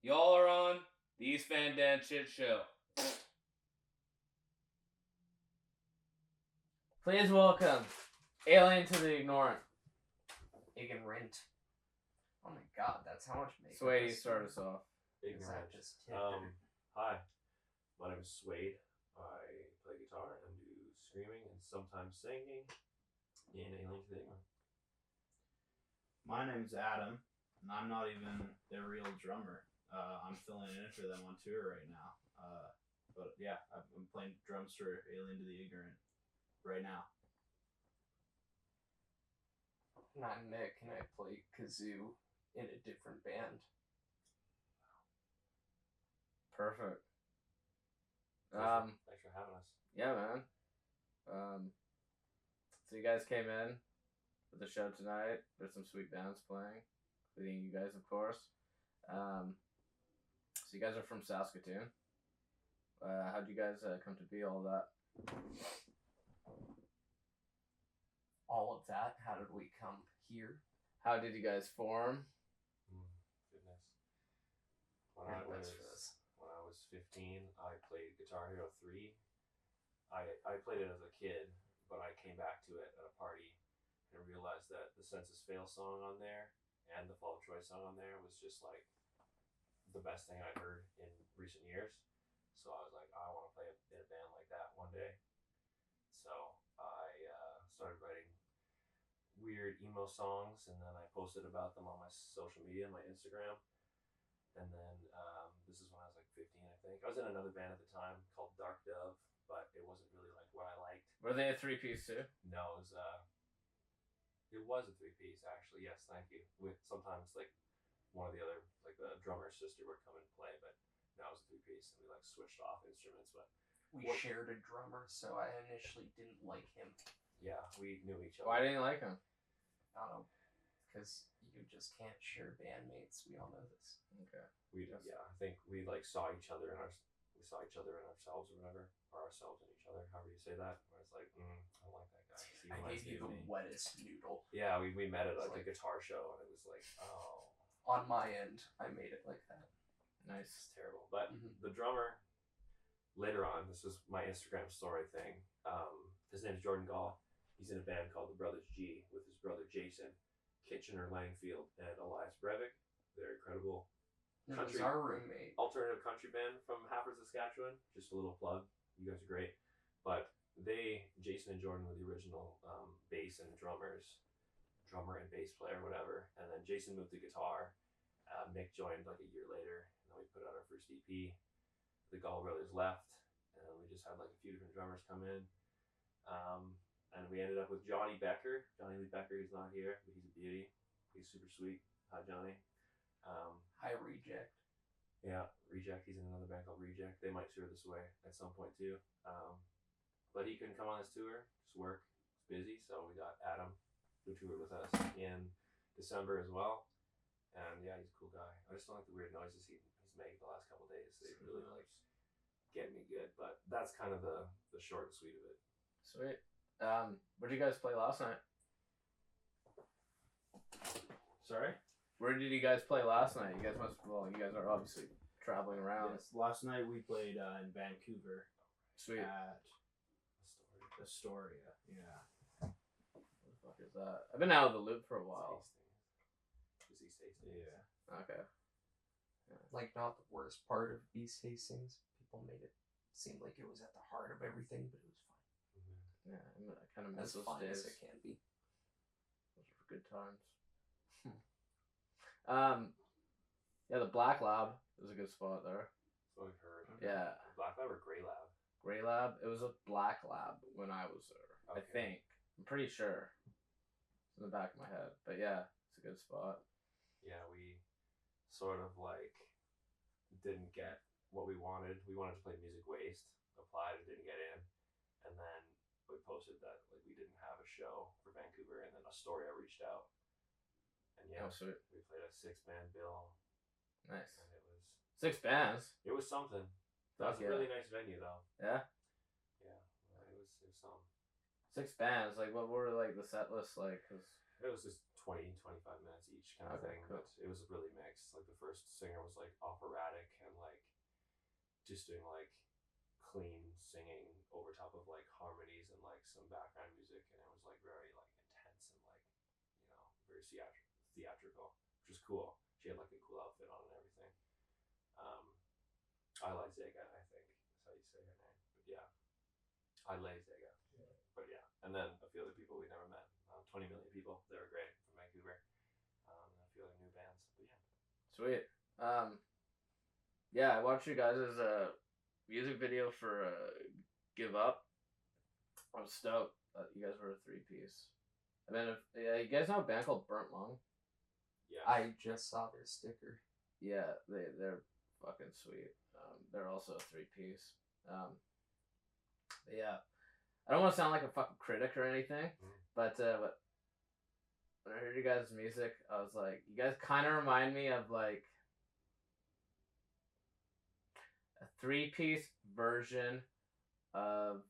Y'all are on the East Van Dan Shit Show. Please welcome Alien to the Ignorant. Ignorant. Oh my god, that's how much makeup. Swady, start us off. Ignorant. Just Hi, my name is Swade. I play guitar and do screaming and sometimes singing in Alien to the Ignorant. My name's Adam, and I'm not even their real drummer. I'm filling in for them on tour right now. But yeah, I'm playing drums for Alien to the Ignorant right now. I'm Nick, and I play kazoo in a different band. Perfect. Thanks for having us. Yeah, man. So you guys came in for the show tonight. There's some sweet bands playing, including you guys, of course. So you guys are from Saskatoon. How'd you guys come to be all that? All of that, how did we come here? How did you guys form? Goodness. You're the When best for this. I was 15, I played Guitar Hero 3. I played it as a kid, but I came back to it at a party and realized that the Census Fail song on there and the Fall of Troy song on there was just like the best thing I'd heard in recent years. So I was like, I want to play in a band like that one day. So I started writing weird emo songs, and then I posted about them on my social media, my Instagram. And then this is when I was like 15, I think. I was in another band at the time called Dark Dove, but it wasn't really like what I liked. Were they a 3-piece too? No, it was a 3-piece actually. Yes, thank you. With sometimes like one of the other, like the drummer's sister would come and play, but no, it was a 3-piece, and we like switched off instruments. But We shared a drummer, so I initially didn't like him. yeah, we knew each other. Why didn't you like them? I don't know, because you just can't share bandmates. We all know this. Okay. I think we like saw each other in ourselves or whatever, or ourselves in each other, however you say that. Where it's like, I don't like that guy. He I reminds gave me you of the me. wettest noodle. Yeah, we met at like a Like- guitar show, and it was like, oh, On my end, I made it like that. Nice. it's terrible. But Mhm. the drummer, later on, this is my Instagram story thing. His name's Jordan Gall. He's in a band called the Brothers G with his brother Jason, Kitchener Langfield, and Elias Brevik. They're incredible It was Country. our roommate. alternative country band from Hafford, Saskatchewan. Just a little plug. You guys are great. But Jason and Jordan were the original bass and drummer and bass player, whatever. And then Jason moved to guitar. Mick joined like a year later, and then we put out our first EP. The Gall brothers left, and we just had like a few different drummers come in. And we ended up with Johnny Becker. Johnny Lee Becker, he's not here, but he's a beauty. He's super sweet. Hi, Johnny. High Reject. Yeah, Reject. He's in another band called Reject. They might tour this way at some point too. But he couldn't come on this tour. Just work. He's busy. So we got Adam, who toured with us in December as well. And yeah, he's a cool guy. I just don't like the weird noises he's made the last couple of days. They really like get me good. But that's kind of the short and sweet of it. Sweet. Where did you guys play last night? Sorry? Where did you guys play last night? You guys are obviously traveling around. Yes, last night we played in Vancouver Sweet. at The story. Astoria. Yeah. What the fuck is that? I've been out of the loop for a while. It's East Hastings. Yeah. Okay. Like, not the worst part of East Hastings. People made it seem like it was at the heart of everything, but it was fine. Mm-hmm. Yeah, I kind of miss As those fine days. as it can be. Those were good times. Yeah, the Black Lab was a good spot there. So I've heard. Yeah. Black Lab or Grey Lab? Grey Lab. It was a Black Lab when I was there. I Okay. think. I'm pretty sure. It's in the back of my head. But yeah, it's a good spot. Yeah, we sort of like didn't get what we wanted. We wanted to play Music Waste, applied and didn't get in. And then we posted that like we didn't have a show for Vancouver, and then Astoria reached out. And yeah, Oh, sweet. we played a 6-band bill, Nice. and 6 bands. it was something. That was Fuck a really nice venue though. Yeah. Yeah, it was something. 6 bands. Like, what were like the set lists like? 'Cause It was just 20, 25 minutes each kind of Okay, thing. cool. But it was really mixed. Like the first singer was like operatic and like just doing like clean singing over top of like harmonies and like some background music, and it was like very like intense and like very theatrical, which was cool. She had like a cool outfit on and everything. Um, I like Zega, I think that's how you say her name. But yeah, I like Zega. But yeah, and then a few other people we never met. 20 million people. They were great from Vancouver. And a few other new bands. But yeah. Sweet. Yeah, I watched you guys' music video for Give Up. I was stoked that you guys were a 3-piece. And then, you guys know a band called Burnt Lung? Yeah. I just saw their sticker. Yeah, they're fucking sweet. They're also a 3-piece. Yeah, I don't want to sound like a fucking critic or anything, but when I heard you guys' music, I was like, you guys kind of remind me of like a 3-piece version of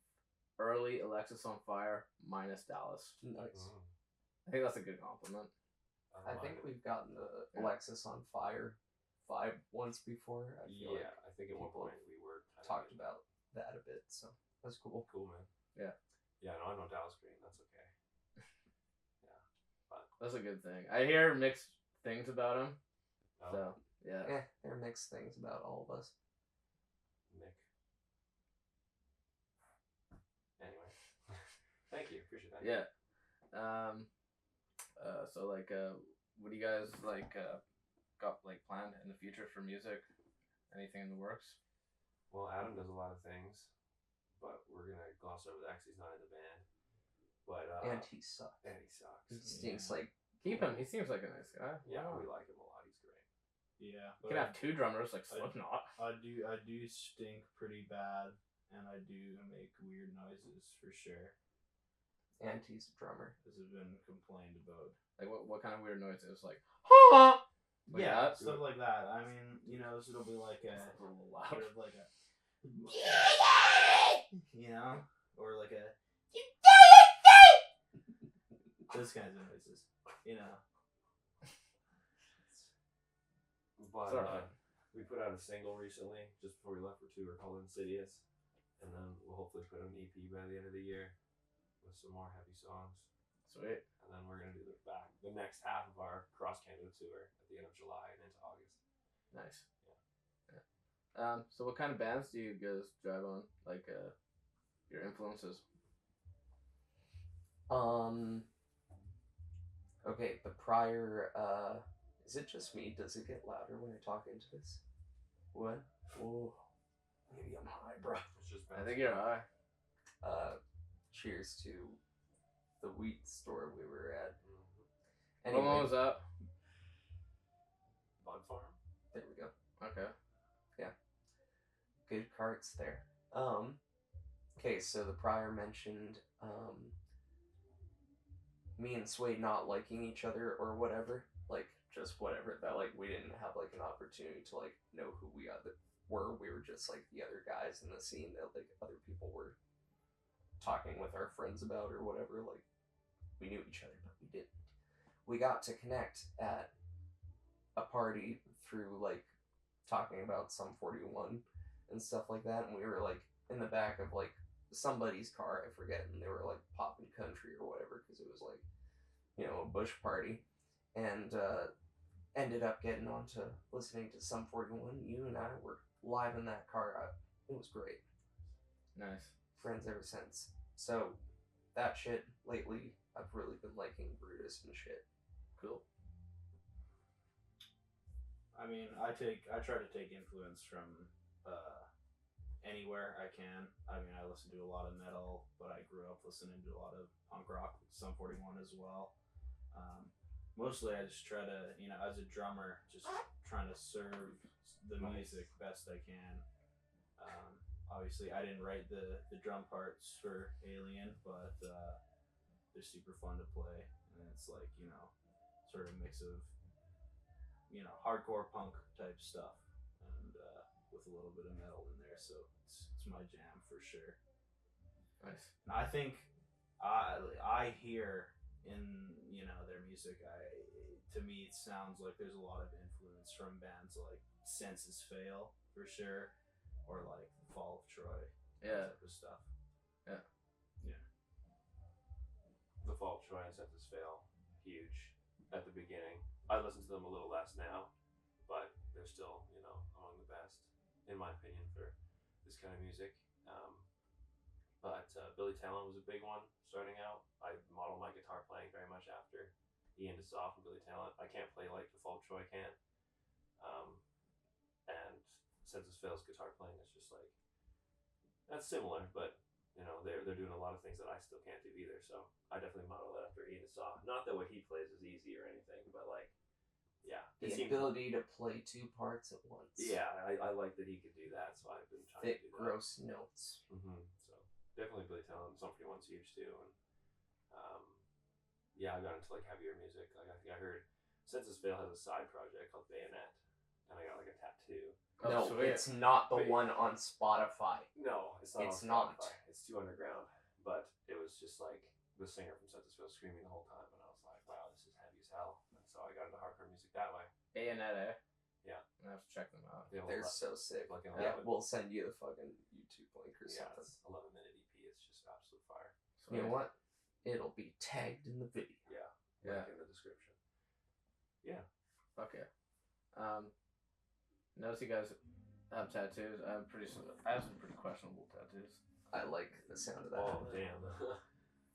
early Alexis on Fire minus Dallas. Nice. I think that's a good compliment. I think we've gotten the Alexis on Fire vibe once before. I feel like I think at one point we were talked about that a bit, so that's cool. Cool, man. Yeah. Yeah, no, I know Dallas Green. That's okay. Yeah, but that's a good thing. I hear mixed things about him. So yeah. Yeah, there are mixed things about all of us. Nick. Anyway, thank you. Appreciate that. Yeah. So like, what do you guys like got like planned in the future for music? Anything in the works? Well, Adam does a lot of things, but we're gonna gloss over that because he's not in the band. But and he sucks. He stinks like. Keep him. He seems like a nice guy. Yeah, we like him a lot. He's great. Yeah. You can have 2 drummers like Slipknot. I do stink pretty bad, and I do make weird noises for sure. And he's a drummer. This has been complained about. Like what kind of weird noises? Like, huh? Like yeah, that? stuff like that. I mean, so it'll be like a little loud. sort of like a, or like a, those kinds of noises, But Sorry. we put out a single recently, just before we left for tour, called Insidious, and then we'll hopefully put out an EP by the end of the year with some more heavy songs. Sweet. And then we're gonna do the next half of our cross Canada tour at the end of July and into August. Nice. Yeah. So what kind of bands do you guys drive on? Like your influences? Okay, the prior is it just me? Does it get louder when I talk into this? What? Oh, maybe I'm high, bro. It's just I think you're high. Cheers to the wheat store we were at. What one was that? Bud Farm. There we go. Okay. Yeah. Good carts there. Okay, so the prior mentioned me and Sway not liking each other or whatever. Like, just whatever. That, like, we didn't have, like, an opportunity to, like, know who we were. We were just, like, the other guys in the scene that, like, other people were talking with our friends about or whatever. Like, we knew each other, but we didn't. We got to connect at a party through, like, talking about Sum 41 and stuff like that, and we were, like, in the back of, like, somebody's car, I forget, and they were, like, popping country or whatever, because it was, like, a bush party, and ended up getting onto listening to Sum 41. You and I were live in that car. It was great. Nice. Friends ever since. So, that shit, lately, I've really been liking Brutus and shit. Cool. I mean, I try to take influence from anywhere I can. I mean, I listen to a lot of metal, but I grew up listening to a lot of punk rock, Sum 41 as well. Mostly I just try to, as a drummer, just trying to serve the music best I can. Obviously, I didn't write the drum parts for Alien, but they're super fun to play, and it's like, sort of a mix of, hardcore punk type stuff, and with a little bit of metal in there, so it's my jam for sure. Nice. And I think I hear in their music, to me it sounds like there's a lot of influence from bands like Senses Fail for sure, or like The Fall of Troy. Yeah. That type of stuff. Yeah. Yeah. The Fall of Troy and Set This Fail, huge at the beginning. I listen to them a little less now, but they're still, among the best, in my opinion, for this kind of music. But Billy Talent was a big one starting out. I modeled my guitar playing very much after Ian DeSoff and Billy Talent. I can't play like The Fall of Troy can. And Census Fail's guitar playing is just like, that's similar, but they're doing a lot of things that I still can't do either. So I definitely model that after Ian DeSoff. Not that what he plays is easy or anything, but like, yeah, The ability to play two parts at once. Yeah, I like that he could do that, so I've been trying Thick, to do that. gross notes. So definitely Billy Talent. Sum 41's huge too, and yeah, I got into like heavier music. Like I think I heard Census Fail has a side project called Bayonet, and I got like a tattoo. Oh, No, sweet. it's not the Wait. one on Spotify. No, it's not. It's on not. Spotify. It's too underground. But it was just like the singer from Census Fail screaming the whole time, and I was like, wow, this is heavy as hell. And so I got into hardcore music that way. Bayonet, eh? Yeah. I have to check them out. They have They're 11 so sick. like an Yeah, 11 we'll send you the fucking YouTube link or Yeah, something. it's 11-minute EP. It's just absolute fire. You know what? It'll be tagged in the video. Yeah. Yeah. Link in the description. Fuck yeah. Notice you guys have tattoos. I have some pretty questionable tattoos. I like the sound of that. Oh damn.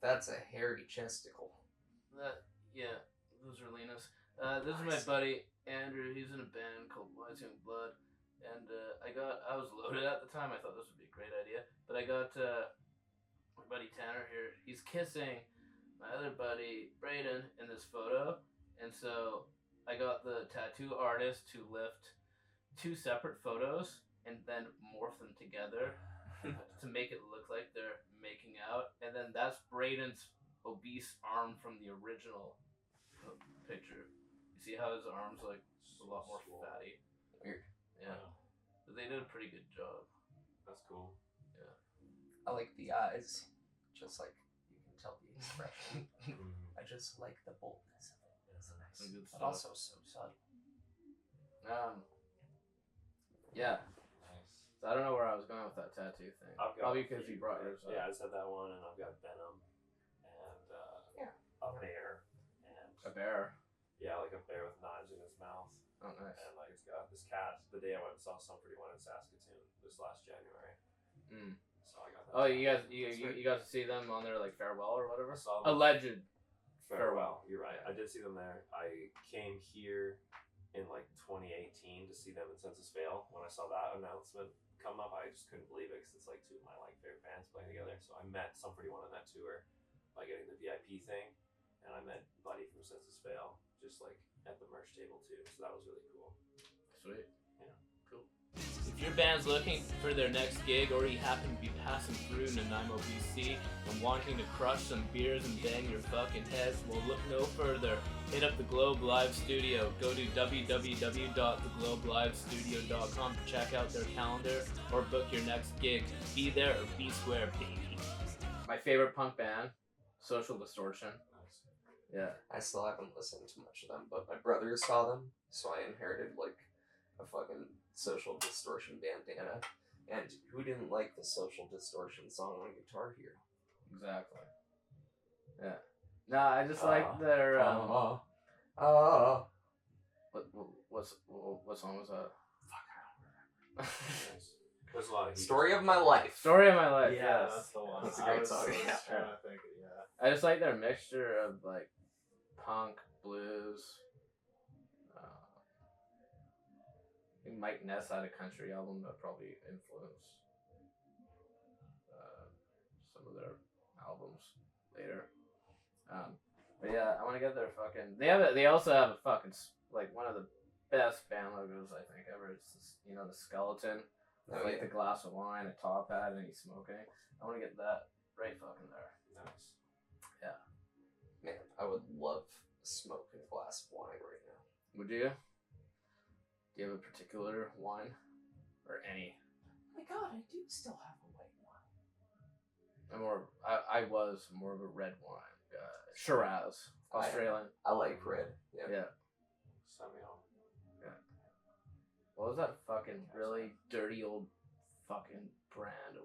That's a hairy chesticle. Yeah, those are Lena's. This is my buddy Andrew. He's in a band called Wise Young Blood, and I was loaded at the time. I thought this would be a great idea, but I got my buddy Tanner here. He's kissing my other buddy Brayden in this photo, and so I got the tattoo artist to lift two separate photos and then morph them together to make it look like they're making out, and then that's Brayden's obese arm from the original picture. You see how his arms like a lot more fatty? Weird. Yeah, but they did a pretty good job. That's cool. I like the eyes. Just like you can tell the expression. I just like the boldness of it. It's nice. Some good But stuff. also so subtle. Yeah. Nice. So I don't know where I was going with that tattoo thing. I've got Probably a because few, you brought right? yours up. Yeah, I just had that one, and I've got Venom, and a bear, and A bear. yeah, like a bear with knives in his mouth, Oh, nice. and like it's got this cat. The day I went and saw Sum 41 in Saskatoon this last January, Mm. so I got that. Oh, you guys, tattooed. you got to see them on their like farewell or whatever. I saw them. Alleged. Farewell. You're right. Yeah. I did see them there. I came here in like 2018 to see them in Census Fail. When I saw that announcement come up, I just couldn't believe it because it's like two of my like favorite bands playing together. So I met Sum 41 on that tour by getting the VIP thing, and I met Buddy from Census Fail just like at the merch table too. So that was really cool. Sweet. Yeah. Cool. If your band's looking for their next gig, or you happen to be passing through Nanaimo, BC, and wanting to crush some beers and bang your fucking heads, well, look no further. Hit up the Globe Live Studio. Go to www.theglobelivestudio.com to check out their calendar or book your next gig. Be there or be square, baby. My favorite punk band, Social Distortion. Nice. Yeah. I still haven't listened to much of them, but my brother saw them, so I inherited like a fucking Social Distortion bandana. And who didn't like the Social Distortion song on Guitar Hero? Exactly. Yeah. No, I just like their what song was that? Nice. There's a lot of Story of My Life. Story of My Life. Yeah, Yes. that's the one. That's a I great was song, yeah. trying to think. Yeah. I just like their mixture of like punk, blues. I think Mike Ness had a country album that probably influenced some of their albums later. But yeah, I want to get their fucking. They also have a fucking like one of the best band logos I think ever. It's this, the skeleton with like the glass of wine, a top hat, and he's smoking. I want to get that right fucking there. Nice. Man, I would love a smoking glass of wine right now. Would you? Do you have a particular wine or any? Oh my god, I do still have a white wine. I was more of a red wine Shiraz, Australian. I like red. Yeah. Yeah. Sauvignon. What was that fucking really dirty old fucking brand of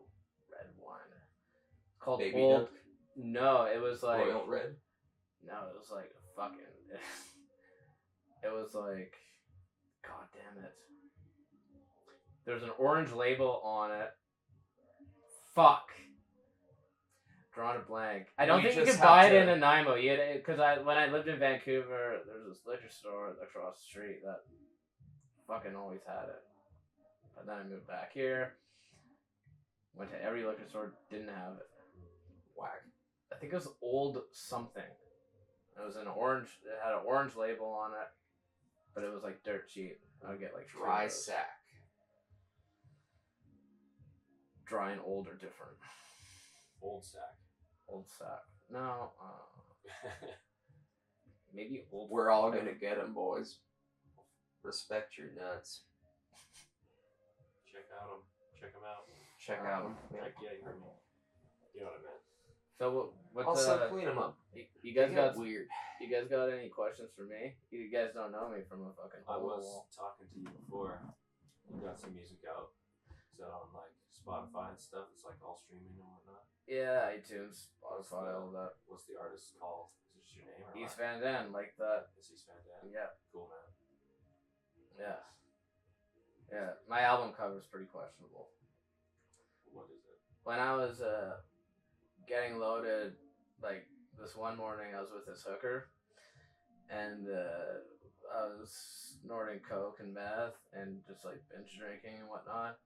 red wine? It's called Baby Old. Duck? No, it was like Royal red. No, it was like fucking. It was like, god damn it. There's an orange label on it. Fuck. Drawing a blank. I don't think you just could buy have it in to- Nanaimo. Because when I lived in Vancouver, there was this liquor store across the street that fucking always had it. But then I moved back here. Went to every liquor store, didn't have it. Whack. I think it was Old something. It was an orange. It had an orange label on it, but it was like dirt cheap. I would get like Dry 2 of those. sack. Dry and old are different. Old sack. Old sack. No. Maybe old. We're all gonna get them, boys. Respect your nuts. Check out them. Check them out. Check out them. Yeah. Like, yeah, you heard me. You know what I meant. So what's Also, clean them up. you guys They got get weird. You guys got any questions for me? You guys don't know me from a fucking I hole in the was wall. talking to you before. You got some music out. Is that on like Spotify and stuff? It's like all streaming and whatnot. Yeah, iTunes, Spotify, all that. What's the artist called? Is it just your name or East what? Van Den, like that. Is East Van Dan? Yeah, Cool, man. yeah, yeah. My album cover is pretty questionable. What is it? When I was getting loaded, like this one morning, I was with this hooker, and I was snorting coke and meth and just like binge drinking and whatnot.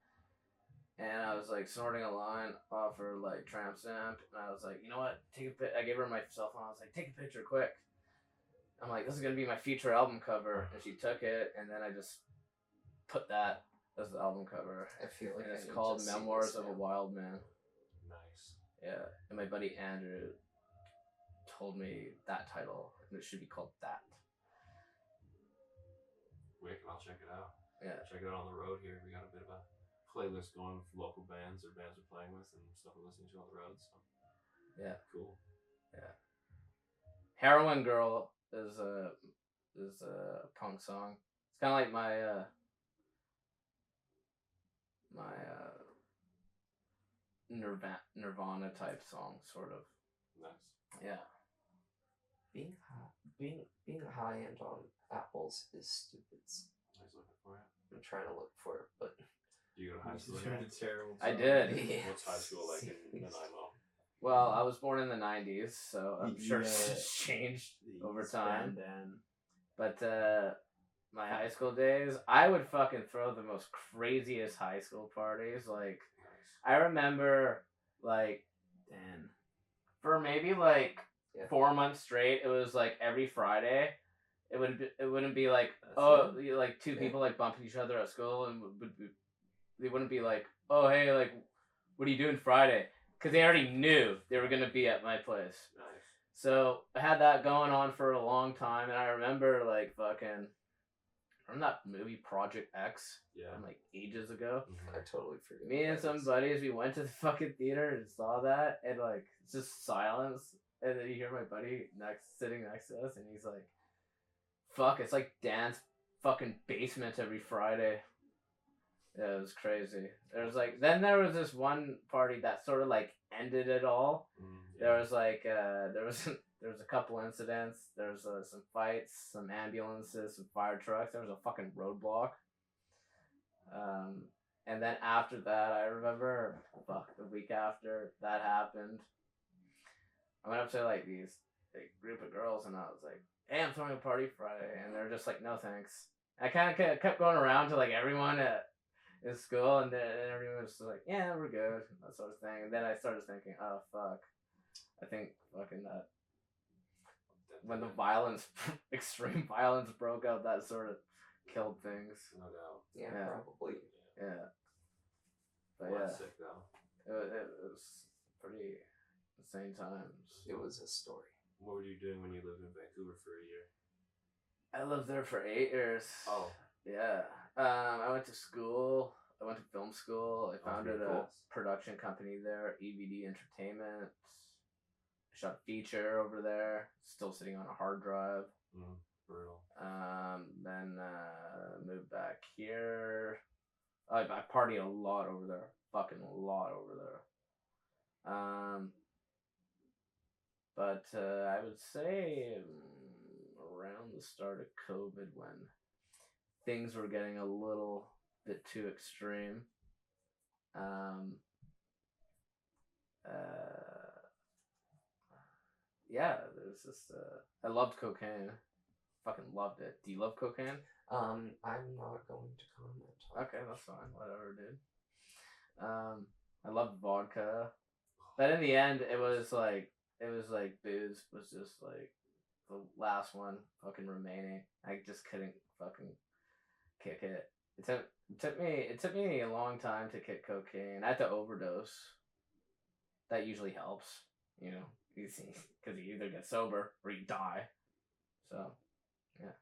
And I was like snorting a line off her like tramp stamp, and I was like, you know what? Take a pic. I gave her my cell phone. I was like, take a picture quick. I'm like, this is gonna be my future album cover, and she took it, and then I just put that as the album cover. I feel like And I it's need called to see Memoirs this of a now. Wild Man. Nice. Yeah, and my buddy Andrew told me that title, and it should be called that. Wicked, I'll check it out. Yeah. Check it out on the road here. We got a bit of a playlist going with local bands or bands we're playing with and stuff we're listening to on the road. So Yeah. cool. Heroin Girl is a punk song. It's kind of like my Nirvana type song, sort of. Nice. Yeah. Being high end on apples is stupid. I was looking for it. I'm trying to look for it, but Do you go to high school? Turned Again? a terrible. I song. did. What's high school like in Nanaimo? Well, I was born in the 90s, so I'm sure Yeah. it's changed The over East time. Van Dan. But my high school days, I would fucking throw the most craziest high school parties. Like, Nice. I remember, like, Dan. for maybe like Yeah. 4 months straight, it was like every Friday. It wouldn't be like, That's oh, it? you- like two Yeah. people like bumping each other at school, and they wouldn't be like, oh hey, like, what are you doing Friday? Because they already knew they were gonna be at my place. Nice. So I had that going on for a long time, and I remember like fucking, remember that movie Project X Yeah. from like ages ago. I totally forget. Me and what some that is. buddies, we went to the fucking theater and saw that, and like it's just silence, and then you hear my buddy sitting next to us, and he's like, "Fuck, it's like Dan's fucking basement every Friday." Yeah, it was crazy. There was like, then there was this one party that sort of like ended it all. There was like there was a couple incidents. There was some fights, some ambulances, some fire trucks. There was a fucking roadblock. And then after that, I remember, the week after that happened, I went up to like these group of girls, and I was like, "Hey, I'm throwing a party Friday," and they're just like, "No thanks." I kind of kept going around to like everyone in school, and then everyone was just like, "Yeah, we're good," that sort of thing. And then I started thinking, "Oh fuck." I think fucking that when the violence, extreme violence broke out, that sort of killed things. No doubt. Yeah, Yeah. probably. Yeah. But Well, yeah, that's sick though. it was pretty insane times. It was a story. What were you doing when you lived in Vancouver for a year? I lived there for 8 years. Oh, Yeah. I went to school. I went to film school. I founded pretty a cool. production company there, EVD Entertainment. shot a feature over there, still sitting on a hard drive. Brutal. Then moved back here. I partied a lot over there, fucking a lot over there. But I would say around the start of COVID, when things were getting a little bit too extreme. Yeah, there's just I loved cocaine. Fucking loved it. Do you love cocaine? I'm not going to comment. Okay, that's fine. Whatever, dude. I loved vodka, but in the end, it was like booze was just like the last one fucking remaining. I just couldn't fucking kick it. It took me a long time to kick cocaine. I had to overdose. That usually helps, you know, because you either get sober or you die. So, yeah.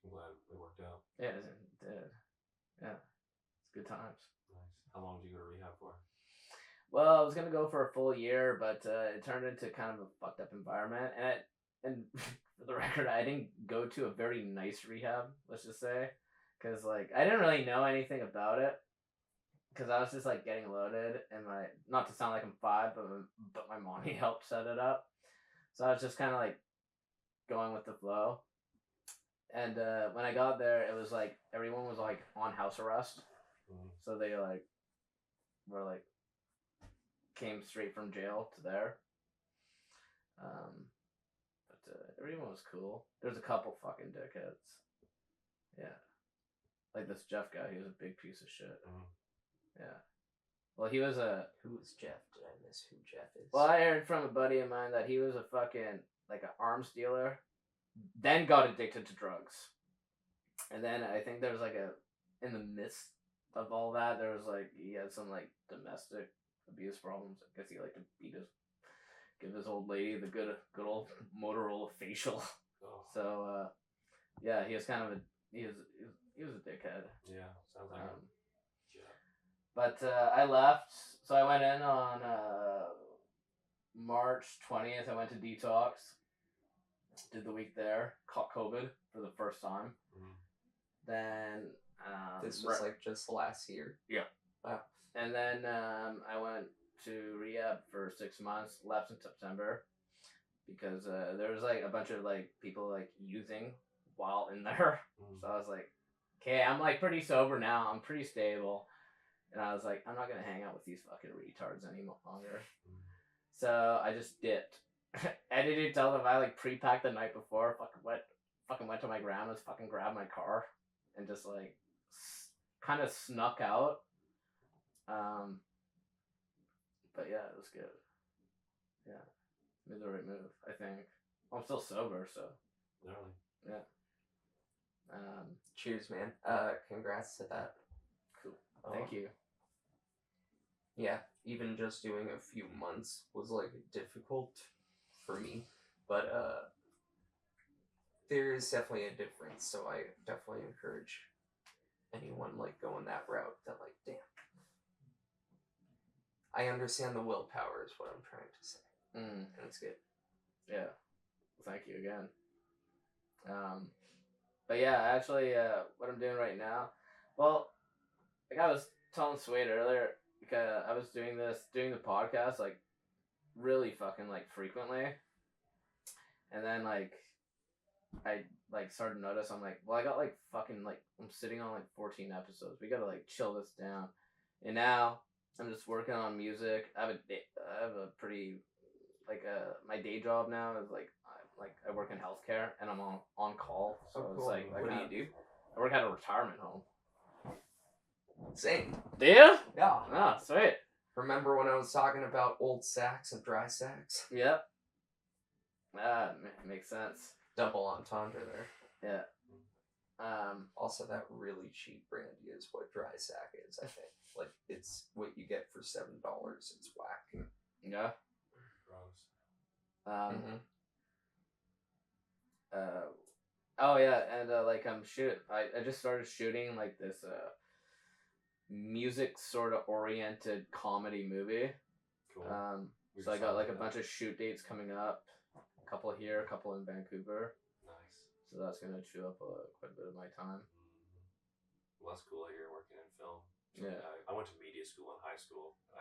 I'm glad it worked out. Yeah, it did. Yeah, it's good times. Nice. How long did you go to rehab for? Well, I was gonna go for a full year, but it turned into kind of a fucked up environment. And for the record, I didn't go to a very nice rehab. Let's just say, because like I didn't really know anything about it, because I was just like getting loaded, and not to sound like I'm 5, but my mommy helped set it up, so I was just kind of like going with the flow. And when I got there, it was like everyone was like on house arrest, so they like were like came straight from jail to there. But everyone was cool. There's a couple fucking dickheads. Yeah, like this Jeff guy. He was a big piece of shit. Yeah. Well, he was Who is Jeff? Did I miss who Jeff is? Well, I heard from a buddy of mine that he was a fucking like an arms dealer, then got addicted to drugs, and then I think there was like in the midst of all that, there was like he had some like domestic abuse problems. I guess he liked to give his old lady the good old Motorola facial. Oh. So yeah, he was kind of he was a dickhead. Yeah, sounds like But I left, so I went in on March 20th. I went to detox, did the week there, caught COVID for the first time. Then this was like just last year. Yeah. Wow. And then I went to rehab for 6 months. Left in September because there was like a bunch of like people like using while in there. So I was like, okay, I'm like pretty sober now. I'm pretty stable. And I was like, I'm not gonna hang out with these fucking retards any longer. So I just dipped. I didn't tell them I like pre-packed the night before. Fucking went to my grandma's. Fucking grabbed my car and just like kind of snuck out. But yeah, it was good. Yeah, made the right move. I think. I'm still sober, so. Really? Yeah. Cheers, man. Congrats to that. Cool. Thank you. Yeah, even just doing a few months was like difficult for me, but there is definitely a difference. So I definitely encourage anyone like going that route. That like, damn, I understand the willpower is what I'm trying to say, and it's good. Yeah. Well, thank you again. But yeah, actually, what I'm doing right now, well, like I was telling Swade earlier, because I was doing the podcast like really fucking like frequently, and then like I like started to notice I'm like, well, I got like fucking like I'm sitting on like 14 episodes. We gotta like chill this down, and now I'm just working on music. I have a pretty like my day job now is like I work in healthcare and I'm on call, so cool. It's like What do you do? I work at a retirement home. Same. Do you? Yeah. Ah, sweet. Remember when I was talking about old sacks and dry sacks? Yep. Makes sense. Double entendre there. Yeah. Also, that really cheap brandy is what dry sack is. I think like it's what you get for $7. It's whack. Yeah. Gross. Oh yeah, and like I just started shooting like this music sort of oriented comedy movie. Cool. So I got like a bunch of shoot dates coming up. A couple here, a couple in Vancouver. Nice. So that's gonna chew up quite a bit of my time. Well, that's cool that you're working in film. Yeah. I went to media school in high school. And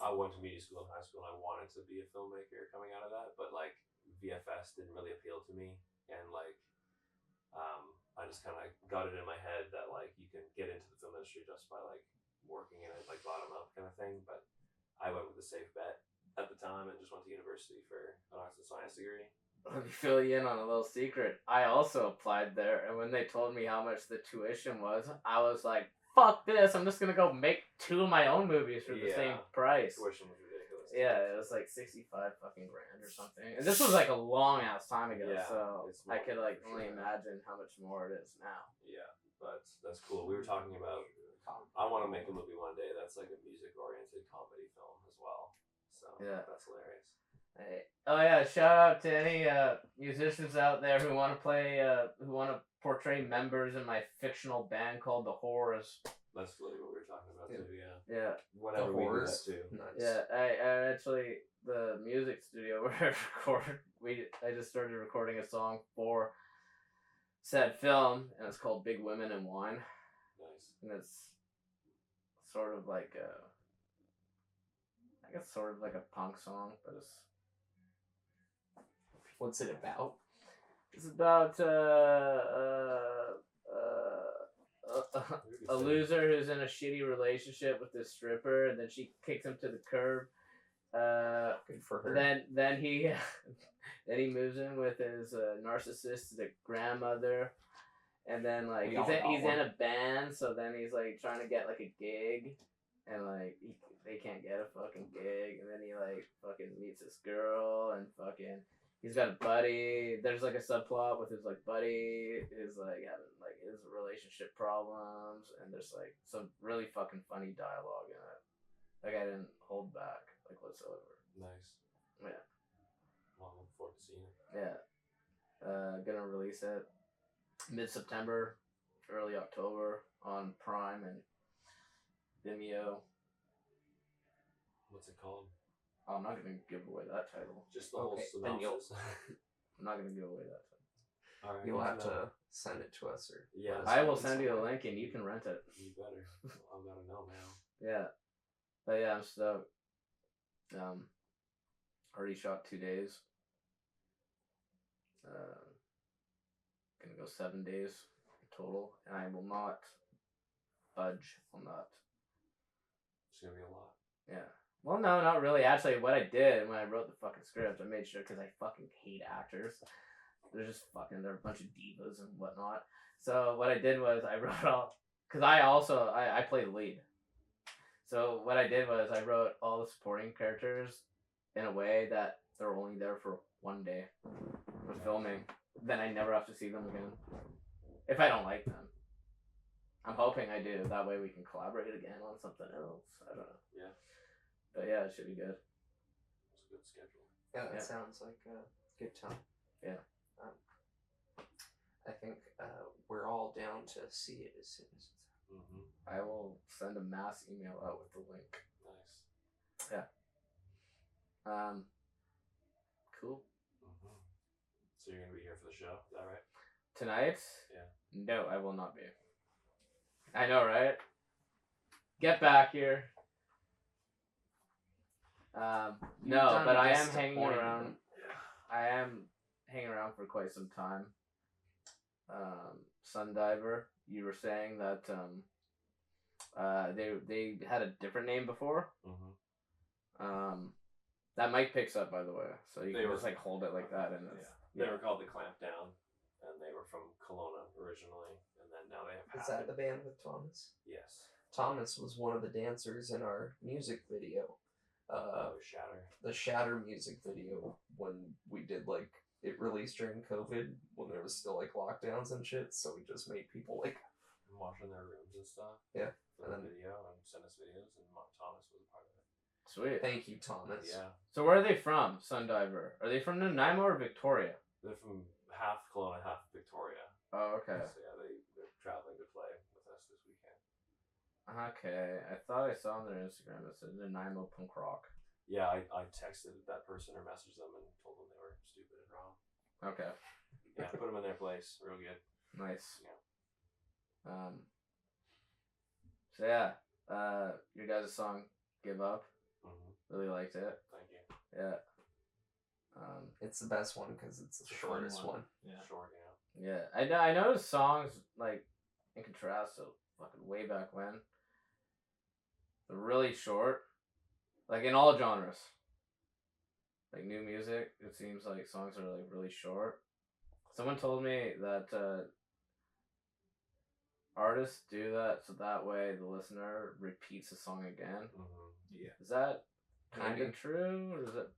I went to media school in high school and I wanted to be a filmmaker coming out of that, but like VFS didn't really appeal to me, and like I just kind of got it in my head that like you can get into the film industry just by like working in it, like bottom up kind of thing. But I went with the safe bet at the time and just went to university for an arts and science degree. Let me fill you in on a little secret. I also applied there, and when they told me how much the tuition was, I was like, fuck this, I'm just gonna go make 2 of my own movies for the same price. Tuition was ridiculous. Yeah, it was like 65 fucking grand or something. And this was like a long ass time ago, Yeah, so it's I could like for only sure. imagine how much more it is now. Yeah, but that's cool. We were talking about I want to make a movie one day that's like a music oriented comedy film as well. So Yeah. that's hilarious. Hey. Oh yeah, shout out to any musicians out there who want to play, who want to portray members in my fictional band called the Horrors. That's literally what we were talking about too. Yeah. Yeah. Whenever The we do that Horrors? too. Nice. Yeah, I actually, the music studio where I record, I just started recording a song for said film, and it's called Big Women and Wine, Nice. and it's sort of like I guess sort of like a punk song, but it's What's it about? about a loser who's in a shitty relationship with this stripper, and then she kicks him to the curb. Good for her. Then he then he moves in with his narcissistic grandmother, and then like We all got he's one. in a band, so then he's like trying to get like a gig, and like they can't get a fucking gig, and then he like fucking meets this girl, and fucking he's got a buddy. There's like a subplot with his like buddy is like having like his relationship problems, and there's like some really fucking funny dialogue in it. Like I didn't hold back like whatsoever. Nice. Yeah. Well, I look forward to seeing it. Yeah. Gonna release it mid-September, early October on Prime and Vimeo. What's it called? I'm not gonna give away that title. Just the whole Okay, then synopsis. I'm not gonna give away that title. All right. You'll good have know. to send it to us, or Yeah. let us I know will in send some you the way. link and you can rent it. You better. I gotta know now. Yeah. But yeah, I'm stoked. Already shot 2 days. Gonna go 7 days total, and I will not budge on that. It's gonna be a lot. Yeah. Well, no, not really. Actually, what I did when I wrote the fucking script, I made sure, because I fucking hate actors. They're just fucking, they're a bunch of divas and whatnot. So what I did was I wrote all, because I play the lead. So what I did was I wrote all the supporting characters in a way that they're only there for 1 day for filming. Then I never have to see them again. If I don't like them. I'm hoping I do. That way we can collaborate again on something else. I don't know. Yeah. But yeah, it should be good. It's a good schedule. Yeah, that Yeah. sounds like a good time. Yeah. I think we're all down to see it as soon as it's out. Mm-hmm. I will send a mass email out with the link. Nice. Cool. Mm-hmm. So you're gonna be here for the show? Is that right? Tonight? Yeah. No, I will not be. I know, right? Get back here. You've No, done but I am hanging disappointed. around. I am hanging around for quite some time. Sundiver, you were saying that they had a different name before. Mm-hmm. That mic picks up, by the way, so you They can were- just like hold it like that, and it's, They were called the Clampdown, and they were from Kelowna originally, and then now they have. Is that the band with Thomas? Yes. Thomas was one of the dancers in our music video. Shatter. The Shatter music video, when we did like it released during COVID when there was still like lockdowns and shit, so we just made people like Washing their rooms and stuff. Yeah. For the video and sent us videos, and Thomas was a part of it. sweet. thank you, Thomas. Yeah. So where are they from, Sundiver? Are they from Nanaimo or Victoria? They're from half Kelowna, half Victoria. Oh, okay. So yeah, they're traveling to play with us this weekend. Okay, I thought I saw on their Instagram that said Nanaimo Punk Rock. Yeah, I texted that person or messaged them and told them they were stupid and wrong. Okay. Yeah, put them in their place. Real good. Nice. Yeah. So yeah, your guys' song "Give Up," really liked it. Thank you. Yeah. It's the best one because it's the shortest one. Yeah. Short, yeah. Yeah, I noticed songs like in contrast to fucking way back when. They're really short, like in all genres. Like new music, it seems like songs are like really short. Someone told me that artists do that so that way the listener repeats the song again. Yeah. Is that kind Maybe. of true, or is it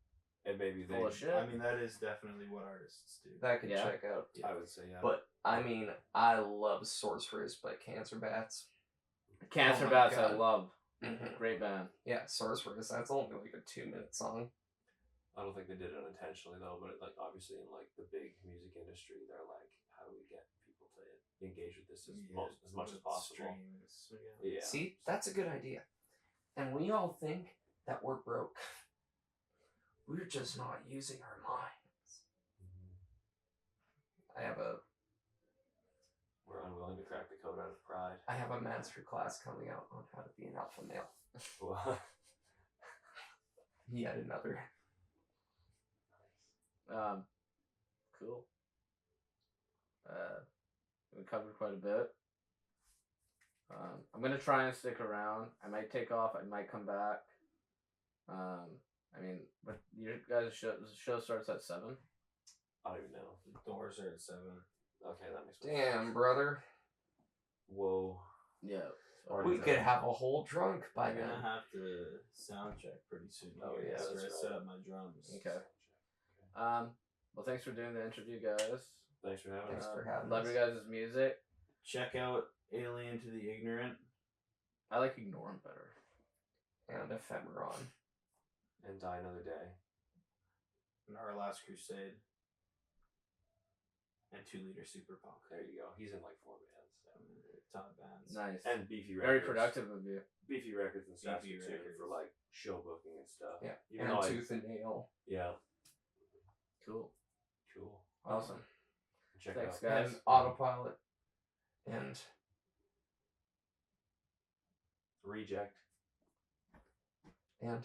And maybe they. full of shit? I mean, that is definitely what artists do. That could Yeah. check out. I would say, yeah. But I mean, I love Sorcerers by Cancer Bats. Cancer Oh my Bats, I God. love. Mhm. Great band. Yeah, Sorcerers. That's only like a 2-minute song. I don't think they did it unintentionally though, but like obviously in like the big music industry, they're like, how do we get people to engage with this as much as possible? Streams, yeah. Yeah. See, that's a good idea. And we all think that we're broke. We're just not using our minds. We're unwilling to crack the code out of pride. I have a master class coming out on how to be an alpha male. Well, Yet another. Cool. We covered quite a bit. I'm gonna try and stick around. I might take off. I might come back. I mean, but your guys' show starts at 7. I don't even know. The doors are at 7. Okay, that makes more Damn, sense. brother. Whoa. Yeah. Already We done. could have a whole drunk by I'm then. gonna have to sound check pretty soon. Oh, here yeah, after that's I right. set up my drums. Okay. Well, thanks for doing the interview, guys. Thanks for having Thanks us. for having Love us. your guys' music. Check out Alien to the Ignorant. I like Ignore 'em better. And Ephemeron. And Die Another Day. and Our Last Crusade. And 2 Liter Super Punk. There you go. He's in like 4 bands. Top bands. Nice. And Beefy Records. Very productive of you. Beefy Records and Beefy Saskatoon Records. for like show booking and stuff. Yeah. Even And though Tooth and Nail. yeah. Cool. Cool. Awesome. Check Thanks, it out. guys. And Autopilot. And Reject. and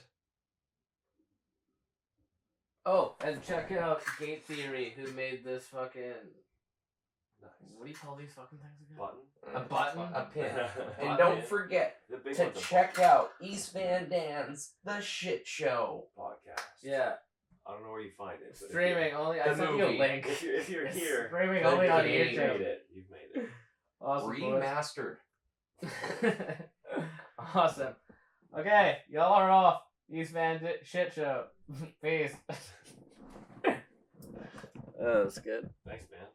Oh, and check out Gate Theory, who made this fucking. Nice. What do you call these fucking things again? Button. A button? A pin. Button. And don't forget The big to one's a check out East Van Dan's The Shit Show. podcast. Yeah, I don't know where you find it. But streaming only. I The sent you a movie. link. If you're It's here, streaming The only on game. you've YouTube. made it. You've made it. Awesome. boys. Remastered. Awesome. Okay, y'all are off. East Van Shit Show. Peace. That was good. Thanks, man.